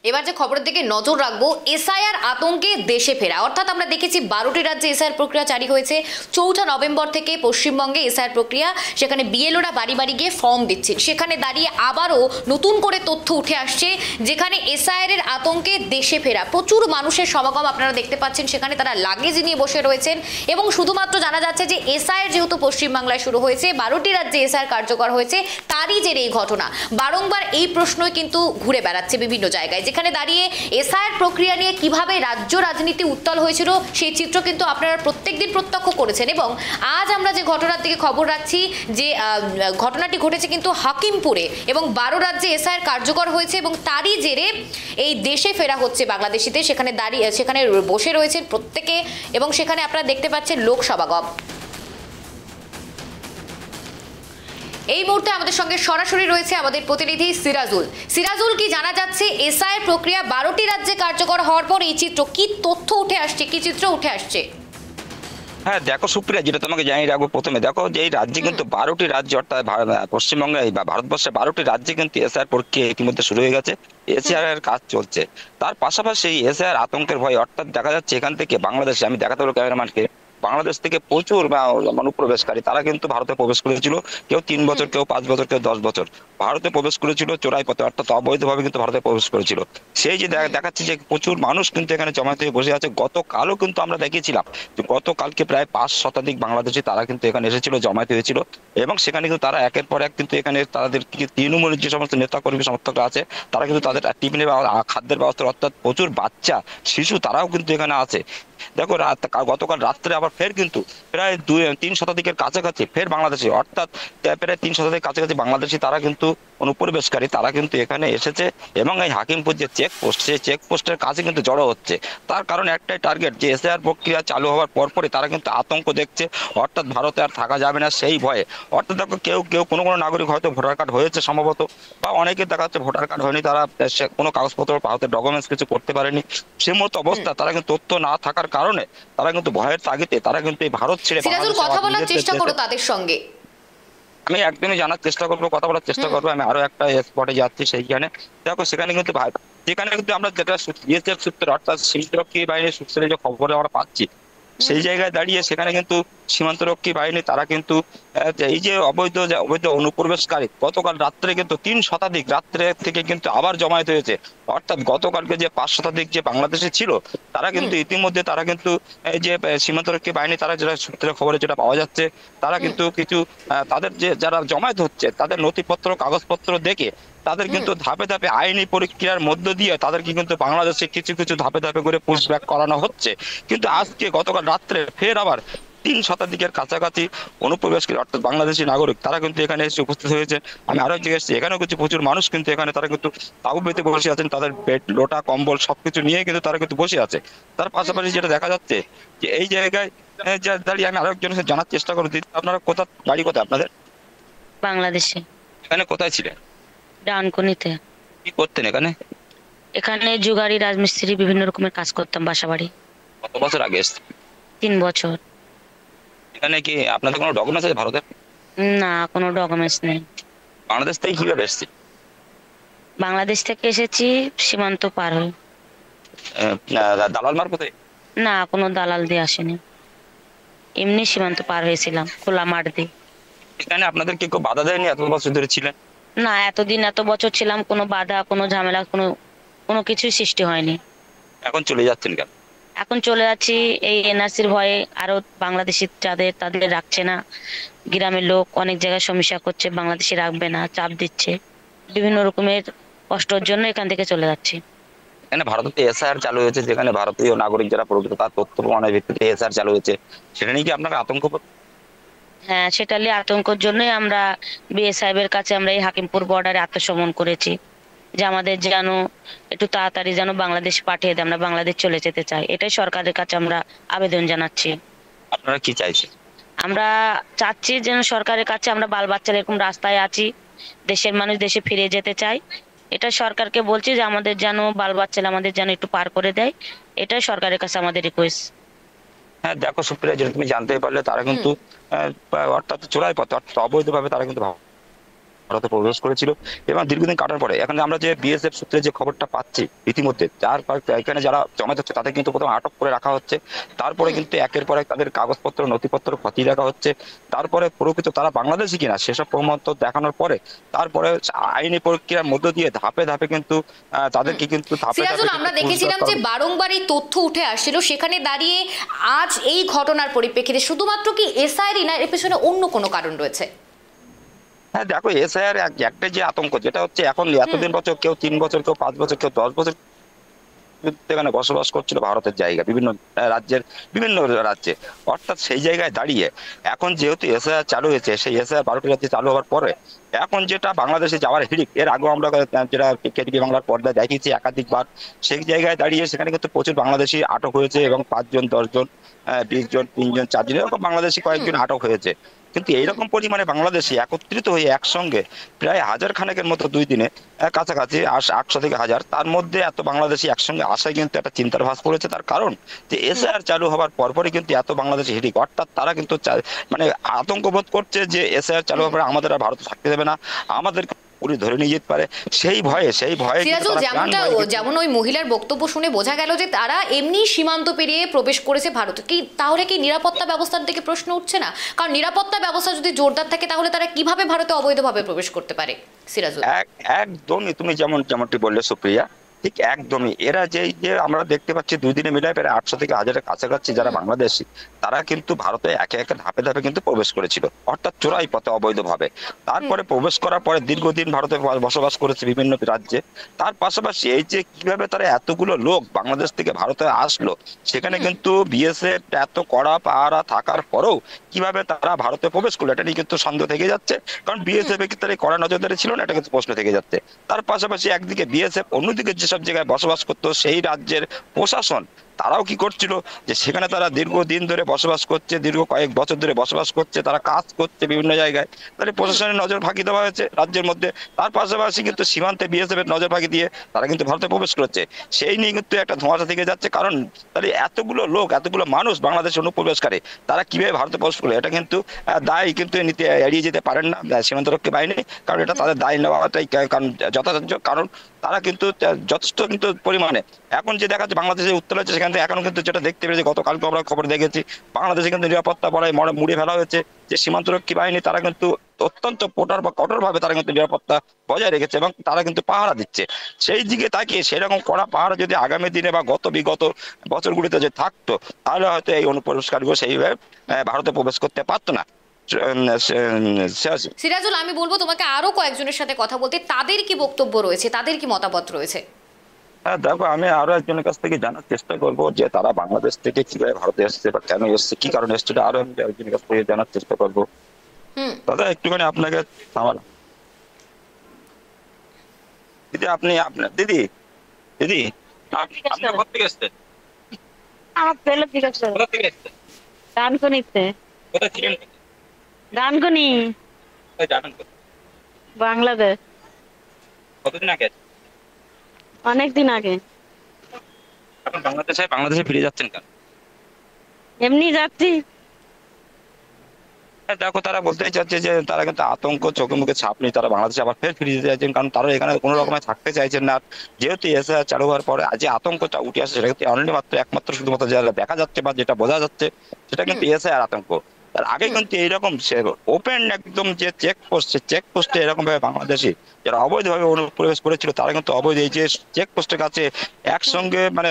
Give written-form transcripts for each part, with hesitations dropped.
এবার যে খবরের দিকে নজর রাখবো, এসআইআর আতঙ্কে দেশে ফেরা। অর্থাৎ আমরা দেখেছি 12টি রাজ্যে এসআইআর প্রক্রিয়া জারি হয়েছে। 4 নভেম্বর থেকে পশ্চিমবঙ্গে এসআইআর প্রক্রিয়া, সেখানে বিএলওরা বাড়ি বাড়ি গিয়ে ফর্ম দিচ্ছেন। সেখানে দাঁড়িয়ে আবারও নতুন করে তথ্য উঠে আসছে, যেখানে এসআইআর এর আতঙ্কে দেশে ফেরা। প্রচুর মানুষের সমাগম আপনারা দেখতে পাচ্ছেন, সেখানে তারা লাগেজ নিয়ে বসে রয়েছেন। এবং শুধুমাত্র জানা যাচ্ছে যে এসআইআর যেহেতু পশ্চিমবাংলায় শুরু হয়েছে, 12টি রাজ্যে এসআইআর কার্যকর হয়েছে, তারই জেরে এই ঘটনা। বারংবার এই প্রশ্নই কিন্তু ঘুরে বেড়াচ্ছে বিভিন্ন জায়গায়, যেখানে দাঁড়িয়ে এসআইআর প্রক্রিয়া নিয়ে কিভাবে রাজ্য রাজনীতি উত্তাল হয়েছিল সেই চিত্র কিন্তু আপনারা প্রত্যেকদিন প্রত্যক্ষ করেছেন। এবং আজ আমরা যে ঘটনার দিকে খবর রাখছি, যে ঘটনাটি ঘটেছে কিন্তু হাকিমপুরে, এবং 12 রাজ্যে এসআইআর কার্যকর হয়েছে এবং তারই জেরে এই দেশে ফেরা হচ্ছে বাংলাদেশিদের। সেখানে বসে রয়েছেন প্রত্যেকে, এবং সেখানে আপনারা দেখতে পাচ্ছেন লোক সমাগম। এই মুহূর্তে আমাদের সঙ্গে সরাসরি রয়েছে আমাদের প্রতিনিধি সিরাজুল। কি জানা যাচ্ছে এসআইআর প্রক্রিয়া 12টি রাজ্যে কার্যকর হওয়ার পর এই চিত্র, কি তথ্য উঠে আসছে, কি চিত্র উঠে আসছে? হ্যাঁ দেখো সুপ্রিয়া, যেটা তোমাকে জানিয়ে রাখবো, প্রথমে দেখো যে এই রাজ্যে কিন্তু 12টি রাজ্য, অর্থাৎ পশ্চিমবঙ্গে বা ভারতবর্ষে 12টি রাজ্যে কিন্তু এসআইআর প্রক্রিয়া ইতিমধ্যে শুরু হয়ে গেছে। এসআইআর এর কাজ চলছে। তার পাশাপাশি এসআইআর আতঙ্কের ভয়, অর্থাৎ দেখা যাচ্ছে এখান থেকে বাংলাদেশে, আমি দেখাতে পারবো ক্যামেরাম্যানকে, বাংলাদেশ থেকে প্রচুর অনুপ্রবেশকারী তারা কিন্তু ভারতে প্রবেশ করেছিল। কেউ 3 বছর, কেউ 5 বছর, কেউ 10 বছর ভারতে প্রবেশ করেছিল চোরাই পথে, অর্থাৎ অবৈধভাবে কিন্তু ভারতে প্রবেশ করেছিল। সেই যে দেখাচ্ছে যে প্রচুর মানুষ কিন্তু এখানে জমায়েত হয়ে বসে আছে। গতকালও কিন্তু আমরা দেখিয়েছিলাম যে গতকালকে প্রায় 5 শতাধিক বাংলাদেশি তারা কিন্তু এখানে এসেছিল, জমায়েত হয়েছিল, এবং সেখানে কিন্তু তারা একের পর এক কিন্তু এখানে তাদের তৃণমূলের যে সমস্ত নেতা কর্মী সমর্থকরা আছে, তারা কিন্তু তাদের টিফিনের খাদ্যের ব্যবস্থা, অর্থাৎ প্রচুর বাচ্চা শিশু তারাও কিন্তু এখানে আছে। দেখো গতকাল রাত্রে আবার ফের কিন্তু প্রায় 3 শতাধিকের কাছাকাছি ফের বাংলাদেশি, অর্থাৎ প্রায় 3 শতাধিক কাছাকাছি বাংলাদেশি তারা কিন্তু অনুপ্রবেশকারী তারা কিন্তু এখানে এসেছে, এবং এই হাকিমপুর যে চেকপোস্ট, সেই চেকপোস্টের কাছে কিন্তু জড়ো হচ্ছে। তার কারণ একটাই টার্গেট, যে এসআইআর প্রক্রিয়া চালু হওয়ার পরপরই তারা কিন্তু আতঙ্ক দেখছে, অর্থাৎ ভারতে আর থাকা যাবে না সেই ভয়ে। অর্থাৎ দেখো কেউ কেউ কোনো নাগরিক হয়তো ভোটার কার্ড হয়েছে সম্ভবত, বা অনেকে দেখা যাচ্ছে ভোটার কার্ড হয়নি, তারা কোনো কাগজপত্র ভারতের ডকুমেন্টস কিছু করতে পারেনি। সে মতো অবস্থা, তারা কিন্তু তথ্য না থাকার কারণে তারা কিন্তু ভয়ের তাগিদে তারা কিন্তু এই ভারত ছেড়ে কথা বলার চেষ্টা করো তাদের সঙ্গে। আমি একদমই জানার চেষ্টা করবো, কথা বলার চেষ্টা করবো। আমি আরো একটা স্পটে যাচ্ছি, সেইখানে দেখো সেখানে কিন্তু যেখানে কিন্তু আমরা যেটা বিএসএফ সূত্রে, অর্থাৎ সীমান্তরক্ষী বাহিনীর সূত্রে যে খবর আমরা পাচ্ছি, সেই জায়গায় দাঁড়িয়ে সেখানে কিন্তু সীমান্তরক্ষী বাহিনী তারা কিন্তু এই যে অবৈধ অনুপ্রবেশকারী গতকাল রাত্রে কিন্তু 3 শতাধিক রাত্রে থেকে কিন্তু আবার জমায়েত হয়েছে। অর্থাৎ গতকালকে যে 5 শতাধিক যে বাংলাদেশে ছিল, তারা কিন্তু ইতিমধ্যে তারা কিন্তু এই যে সীমান্তরক্ষী বাহিনী তারা যেটা সূত্রে খবরে যেটা পাওয়া যাচ্ছে, তারা কিন্তু কিছু তাদের যে যারা জমায়েত হচ্ছে তাদের নথিপত্র কাগজপত্র দেখে তাদের কিন্তু ধাপে ধাপে আইনি প্রক্রিয়ার মধ্য দিয়ে তাদেরকে কিন্তু বাংলাদেশে কিছু কিছু ধাপে ধাপে করে পুশব্যাক করানো হচ্ছে। কিন্তু আজকে গতকাল রাত্রে ফের আবার 3 শতাধিকের কাছাকাছি অনুপ্রবেশকারী, অর্থাৎ বাংলাদেশি নাগরিক তারা কিন্তু এখানে এসে উপস্থিত হয়েছে। আমি আরো জিজ্ঞেস করছি, এখানেও কিছু প্রচুর মানুষ কিন্তু এখানে তারা কিন্তু তাবু পেতে বসে আছেন, তাদের বেড লোটা কম্বল সবকিছু নিয়ে কিন্তু তারা কিন্তু বসে আছে। তার পাশাপাশি যেটা দেখা যাচ্ছে যে এই জায়গায় দাঁড়িয়ে আমি আরো একজনের সাথে জানার চেষ্টা করছি, আপনারা কোথায় বাড়ি, কোথায় আপনাদের? বাংলাদেশে। এখানে কোথায় ছিলেন? ডানকুনিতে। কি করতেন এখানে? এখানে জুগারি রাজমিস্ত্রি বিভিন্ন রকমের কাজ করতাম, বাসা বাড়ি। কত বছর আগে এসেছেন? 3 বছর। এখানে কি আপনাদের কোনো ডকুমেন্টস আছে ভারতের? না, কোনো ডকুমেন্টস নেই। বাংলাদেশ থেকে কিভাবে এসেছি? বাংলাদেশ থেকে এসেছি সীমান্ত পার হয়ে। দালাল মারফতে? না, কোনো দালাল দিয়ে আসেনি, এমনি সীমান্ত পার হয়েছিলাম খোলা মাঠ দিয়ে। এখানে আপনাদের কি কেউ বাধা দেয়নি এত বছর ধরে ছিলেন? না, এতদিন এত বছর ছিলাম, কোনো বাধা, কোনো ঝামেলা, কোনো কিছুই সৃষ্টি হয়নি। এখন চলে যাচ্ছেন কেন? এখন চলে যাচ্ছি এই এনআরসির ভয়ে। আরো বাংলাদেশি তাদের রাখছে না, গ্রামের লোক অনেক জায়গায় সমস্যা করছে, বাংলাদেশি রাখবে না, চাপ দিচ্ছে, বিভিন্ন রকমের কষ্টের জন্য এখান থেকে চলে যাচ্ছি। এখানে ভারতে এসআইআর চালু হয়েছে, যেখানে ভারতীয় নাগরিক যারা প্রকৃত তার তথ্য প্রমাণের ভিত্তিতে এসআইআর চালু হয়েছে, সেটা নিয়ে কি আপনারা আতঙ্ক? হ্যাঁ, সেটা নিয়ে আতঙ্কের জন্যই আমরা বিএ সাহেবের কাছে আমরা এই হাকিমপুর বর্ডারে আত্মসমর্পণ করেছি, যে আমাদের যেন একটু তাড়াতাড়ি যেন বাংলাদেশ পাঠিয়ে দেয়, আমরা বাংলাদেশ চলে যেতে চাই। এটাই সরকারের কাছে আমরা আবেদন জানাচ্ছি। আপনারা কি চাইছেন? আমরা চাচ্ছি যেন সরকারের কাছে, আমরা বাল বাচ্চারা এরকম রাস্তায় আছি, দেশের মানুষ দেশে ফিরে যেতে চাই। এটা সরকারকে বলছি যে আমাদের যেন বাল বাচ্চারা আমাদের যেন একটু পার করে দেয়, এটাই সরকারের কাছে আমাদের রিকোয়েস্ট। হ্যাঁ দেখো সুপ্রিয়া, যেটা তুমি জানতে পারলে, তারা কিন্তু অর্থাৎ চোরাই পথে, অর্থাৎ অবৈধভাবে তারা কিন্তু ভারতে প্রবেশ করেছিল এবং দীর্ঘদিন কাটার পরে এখন আমরা যে বিএসএফ সূত্রে যে খবরটা পাচ্ছি ইতিমধ্যে এখানে যারা জমায়েত হচ্ছে তাদের কিন্তু প্রথম আটক করে রাখা হচ্ছে, তারপরে কিন্তু একের পর এক তাদের কাগজপত্র নথিপত্র খতিয়ে রাখা হচ্ছে, তারপরে প্রকৃত তারা বাংলাদেশি কিনা সেসব প্রমাণ দেখানোর পরে তারপরে আইনি প্রক্রিয়ার মধ্য দিয়ে ধাপে ধাপে কিন্তু তাদেরকে কিন্তু ধাপে সিরাজুল, ধাপে আমরা দেখেছিলাম যে বারংবার এই তথ্য উঠে আসছিল, সেখানে দাঁড়িয়ে আজ এই ঘটনার পরিপ্রেক্ষিতে শুধুমাত্র কি এসআইআর না এর পেছনে অন্য কোনো কারণ রয়েছে? হ্যাঁ দেখো, এসআইআর একটা যে আতঙ্ক যেটা হচ্ছে এখন এতদিন বছর কেউ 3 বছর, কেউ 5 বছর, কেউ 10 বছর এখানে বসবাস করছিল ভারতের জায়গা বিভিন্ন রাজ্যের বিভিন্ন রাজ্যে, অর্থাৎ সেই জায়গায় দাঁড়িয়ে এখন যেহেতু এসআইআর চালু হয়েছে, সেই এসআইআর 12টি রাজ্যে চালু হওয়ার পরে এখন যেটা বাংলাদেশে যাওয়ার হিড়িক, এর আগেও আমরা যেটা কেটিভি বাংলার পর্দায় দেখিয়েছি একাধিকবার, সেই জায়গায় দাঁড়িয়ে সেখানে কিন্তু প্রচুর বাংলাদেশি আটক হয়েছে এবং 5 জন 10 জন 20 জন 3 জন 4 জন এরকম বাংলাদেশি কয়েকজন আটক হয়েছে। কিন্তু এইরকম পরিমাণে বাংলাদেশি একত্রিত হয়ে একসঙ্গে প্রায় 1000 খানেকের মতো 2 দিনে কাছাকাছি 800 থেকে 1000, তার মধ্যে এত বাংলাদেশি একসঙ্গে আসায় কিন্তু একটা চিন্তার ভাস পড়েছে। তার কারণ যে এসআইআর চালু হওয়ার পরপরই কিন্তু এত বাংলাদেশি হিড়িক, অর্থাৎ তারা কিন্তু মানে আতঙ্ক বোধ করছে যে এসআইআর চালু হওয়ার পরে আমাদের আর ভারতে থাকতে দেবে না, আমাদের পুরো ধরে নিয়ে যেতে পারে, সেই ভয়ে সিরাজুল, যেমন ওই মহিলার বক্তব্য শুনে বোঝা গেল যে তারা এমনি সীমান্ত পেরিয়ে প্রবেশ করেছে ভারতে, কি তাহলে কি নিরাপত্তা ব্যবস্থার দিকে প্রশ্ন উঠছে না? কারণ নিরাপত্তা ব্যবস্থা যদি জোরদার থাকে তাহলে তারা কিভাবে ভারতে অবৈধভাবে প্রবেশ করতে পারে? সিরাজুল, একদমই তুমি যেমনটি বললে সুপ্রিয়া, ঠিক একদমই এরা যে আমরা দেখতে পাচ্ছি 2 দিনে মিলে প্রায় 800 থেকে 1000-এর কাছাকাছি যারা বাংলাদেশি, তারা কিন্তু ভারতে একে একে ধাপে ধাপে কিন্তু প্রবেশ করেছিল, অর্থাৎ চোরাই পথে অবৈধভাবে। তারপরে প্রবেশ করার পরে দীর্ঘদিন ভারতে বসবাস করেছে বিভিন্ন রাজ্যে। তার পাশাপাশি এই যে কিভাবে তারা এতগুলো লোক বাংলাদেশ থেকে ভারতে আসলো, সেখানে কিন্তু বিএসএফ এত কড়া পাহারা থাকার পরেও কিভাবে তারা ভারতে প্রবেশ করলো, এটা নিয়ে কিন্তু সন্দেহ থেকে যাচ্ছে। কারণ বিএসএফ এর তারা কড়া নজরদারি ছিল না, এটা কিন্তু প্রশ্ন থেকে যাচ্ছে। তার পাশাপাশি একদিকে বিএসএফ, অন্যদিকে যেসব জায়গায় বসবাস করতো সেই রাজ্যের প্রশাসন, তারাও কি করছিল যে সেখানে তারা দীর্ঘদিন ধরে বসবাস করছে, দীর্ঘ কয়েক বছর ধরে বসবাস করছে, তারা কাজ করছে বিভিন্ন জায়গায়, তাহলে প্রশাসনের নজর ফাঁকি দেওয়া হয়েছে রাজ্যের মধ্যে। তার পাশাপাশি কিন্তু সীমান্তে বিএসএফ এর নজর ফাঁকি দিয়ে তারা কিন্তু ভারতে প্রবেশ করছে, সেই নিয়ে কিন্তু একটা ধোঁয়াশা থেকে যাচ্ছে। কারণ তাহলে এতগুলো লোক, এতগুলো মানুষ বাংলাদেশে অনুপ্রবেশকারী, তারা কিভাবে ভারতে প্রবেশ করলো, এটা কিন্তু দায় কিন্তু নিতে এড়িয়ে যেতে পারেন না সীমান্তরক্ষী বাহিনী, কারণ এটা তাদের দায় নেওয়াটাই কারণ যথাযথ। কারণ তারা কিন্তু যথেষ্ট কিন্তু পরিমাণে এখন যে দেখা যাচ্ছে বাংলাদেশে উত্তর হচ্ছে, সেখান থেকে এখনো কিন্তু যেটা দেখতে পেয়েছি, গতকালকে আমরা খবর দেখেছি বাংলাদেশে কিন্তু নিরাপত্তা বড়াই মুড়ে ফেলা হয়েছে, যে সীমান্তরক্ষী বাহিনী তারা কিন্তু অত্যন্ত কঠোর ভাবে তারা কিন্তু নিরাপত্তা বজায় রেখেছে এবং তারা কিন্তু পাহারা দিচ্ছে। সেই দিকে তাকিয়ে সেরকম কড়া পাহারা যদি আগামী দিনে বা বিগত বছরগুলিতে যে থাকতো, তাহলে হয়তো এই অনুপ্রবেশকারীগুলো সেইভাবে ভারতে প্রবেশ করতে পারতো না। সিরাজুল, আমি বলবো তোমাকে আরো কয়েকজনের সাথে কথা বলতে, তাদের কি বক্তব্য রয়েছে, তাদের কি মতামত রয়েছে? হ্যাঁ দেখো, আমি আরো একজনের কাছ থেকে জানার চেষ্টা করবো যে তারা বাংলাদেশ থেকে কিভাবে ভারতে এসছে বা কেন এসছে, কি কারণে এসছে, আরো আমি একজনের কাছ থেকে জানার চেষ্টা করবো। দাদা একটুখানি আপনাকে থামালাম। দিদি দিদি দিদি আপনি কোথা থেকে এসছেন? আমার পেলে ঠিক আছে। কোথা থেকে এসছেন? ডানকুনিতে। কোথায় ছিলেন? ডানকুনি, জানেন বাংলাদেশ। কতদিন আগে? অনেকদিন আগে। এখন বাংলাদেশে ফিরে যাচ্ছেন কেন? এমনি যাচ্ছি। দেখো, তারা বলতে চাচ্ছে যে তারা কিন্তু আতঙ্ক, চোখে মুখে ছাপ নেই, তারা বাংলাদেশে আবার ফের ফিরে যেতে চাইছেন, কারণ তারা এখানে কোনো রকমের থাকতে চাইছেন না। যেহেতু এসআইআর চালু হওয়ার পরে যে আতঙ্কটা উঠে আসে, সেটা কিন্তু অনলি একমাত্র শুধুমাত্র যেটা দেখা যাচ্ছে বা যেটা বোঝা যাচ্ছে, সেটা কিন্তু এসআইআর আতঙ্ক। তার আগে কিন্তু এইরকম ওপেন একদম যে চেকপোস্টে এরকম ভাবে বাংলাদেশি যারা অবৈধভাবে অনুপ্রবেশ করেছিল, তারা কিন্তু অবৈধ এই যে চেকপোস্টের কাছে একসঙ্গে মানে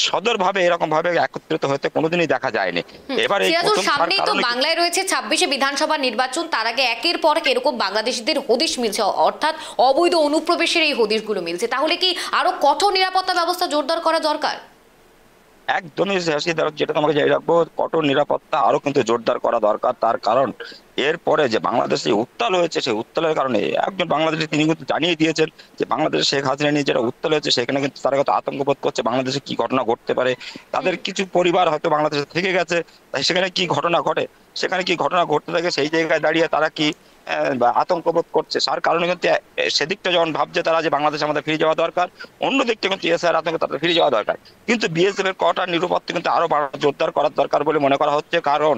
সদর ভাবে এরকম ভাবে একত্রিত হতে কোনোদিনই দেখা যায়নি। এবারে সামনেই তো বাংলায় রয়েছে 26শে বিধানসভা নির্বাচন, তার আগে একের পর এক এরকম বাংলাদেশিদের হদিশ মিলছে, অর্থাৎ অবৈধ অনুপ্রবেশের এই হদিশগুলো মিলছে, তাহলে কি আরো কঠোর নিরাপত্তা ব্যবস্থা জোরদার করা দরকার? একদমই যেটা তোমাকে জানিয়ে রাখবো, কঠোর নিরাপত্তা আরো কিন্তু জোরদার করা দরকার। তার কারণ এরপরে যে বাংলাদেশে উত্তাল হয়েছে, সেই উত্তালের কারণে একজন বাংলাদেশে তিনি কিন্তু জানিয়ে দিয়েছেন যে বাংলাদেশে শেখ হাসিনা নিয়ে যেটা উত্তাল হয়েছে, সেখানে কিন্তু তারা কত আতঙ্ক বোধ করছে বাংলাদেশে কি ঘটনা ঘটতে পারে। তাদের কিছু পরিবার হয়তো বাংলাদেশে থেকে গেছে, তাই সেখানে কি ঘটনা ঘটে, সেখানে কি ঘটনা ঘটতে থাকে, সেই জায়গায় দাঁড়িয়ে তারা কি বা আতঙ্ক বোধ করছে, তার কারণে কিন্তু সেদিকটা যখন ভাবছে তারা যে বাংলাদেশ আমাদের ফিরে যাওয়া দরকার, অন্য দিকটা কিন্তু এসআইআর আতঙ্কে তাদের ফিরে যাওয়া দরকার। কিন্তু বিএসএফ এর কটা নিরাপত্তা কিন্তু আরো জোরদার করার দরকার বলে মনে করা হচ্ছে, কারণ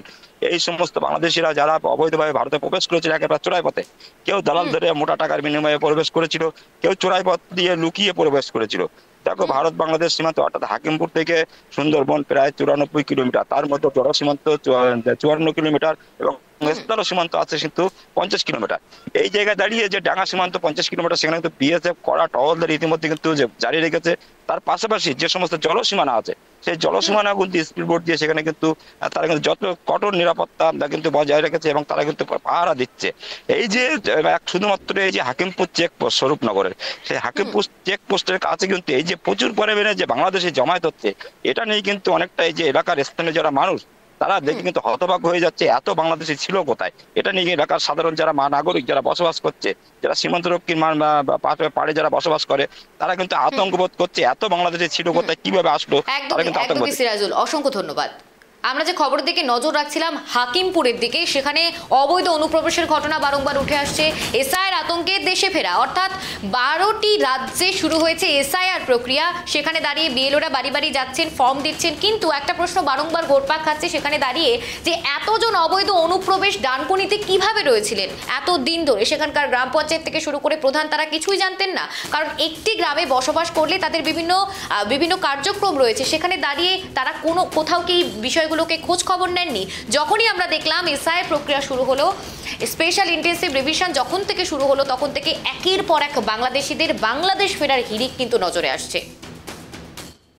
এই সমস্ত বাংলাদেশিরা যারা অবৈধভাবে ভারতে প্রবেশ করেছিল একেবারে চোরাই পথে, কেউ দালাল ধরে মোটা টাকার বিনিময়ে প্রবেশ করেছিল, কেউ চোরাই পথ দিয়ে লুকিয়ে প্রবেশ করেছিল। দেখো ভারত বাংলাদেশ সীমান্ত অর্থাৎ হাকিমপুর থেকে সুন্দরবন প্রায় 94 কিলোমিটার, তার মধ্যে জল সীমান্ত 54 কিলোমিটার এবং স্থল সীমান্ত আছে কিন্তু 50 কিলোমিটার। এই জায়গায় দাঁড়িয়ে যে ডাঙ্গা সীমান্ত 50 কিলোমিটার, সেখানে কিন্তু বিএসএফ কড়া টহলদারি ইতিমধ্যে কিন্তু জারি রেখেছে। তার পাশাপাশি যে সমস্ত জলসীমানা আছে সেই জলসীমানা কিন্তু স্পিড বোট দিয়ে সেখানে কিন্তু তারা কিন্তু যত কঠোর নিরাপত্তা কিন্তু বজায় রেখেছে এবং তারা কিন্তু পাহারা দিচ্ছে। এই যে শুধুমাত্র এই যে হাকিমপুর চেকপোস্ট স্বরূপনগরের, সেই হাকিমপুর চেকপোস্টের কাছে কিন্তু এই যে প্রচুর পরিমাণে যে বাংলাদেশে জমায়েত হচ্ছে, এটা নিয়ে কিন্তু অনেকটা এই যে এলাকার স্থানীয় যারা মানুষ তারা দেখে কিন্তু হতবাক হয়ে যাচ্ছে, এত বাংলাদেশি ছিল কোথায়। এটা নিয়ে এলাকার সাধারণ যারা নাগরিক যারা বসবাস করছে, যারা সীমান্তরক্ষীর পাড়ে যারা বসবাস করে, তারা কিন্তু আতঙ্ক বোধ করছে, এত বাংলাদেশি ছিল কোথায়, কিভাবে আসলো, তারা কিন্তু আতঙ্ক। একদমই সিরাজুল, অসংখ্য ধন্যবাদ। আমরা যে খবরের দিকে নজর রাখছিলাম হাকিমপুরের দিকে, সেখানে অবৈধ অনুপ্রবেশের ঘটনা বারংবার উঠে আসছে। এসআইআর আতঙ্কে দেশে ফেরা, অর্থাৎ 12টি রাজ্যে শুরু হয়েছে এসআইআর প্রক্রিয়া। সেখানে দাঁড়িয়ে বিএলওরা বাড়ি বাড়ি যাচ্ছেন, ফর্ম দিচ্ছেন, কিন্তু একটা প্রশ্ন বারংবার ঘুরপাক খাচ্ছে সেখানে দাঁড়িয়ে, যে এতজন অবৈধ অনুপ্রবেশ ডানকুনিতে কিভাবে রয়েছিলেন এত দিন ধরে। সেখানকার গ্রাম পঞ্চায়েত থেকে শুরু করে প্রধান তারা কিছুই জানতেন না, কারণ একটি গ্রামে বসবাস করলে তাদের বিভিন্ন কার্যক্রম রয়েছে, সেখানে দাঁড়িয়ে তারা কোথাও কি বিষয়গুলোকে খোঁজ খবর নেননি। যখনই আমরা দেখলাম এসআইআর প্রক্রিয়া শুরু হলো, স্পেশাল ইন্টেনসিভ রিভিশন যখন থেকে শুরু হলো, তখন থেকে একের পর এক বাংলাদেশিদের বাংলাদেশ ফেরার হিড়িক কিন্তু নজরে আসছে।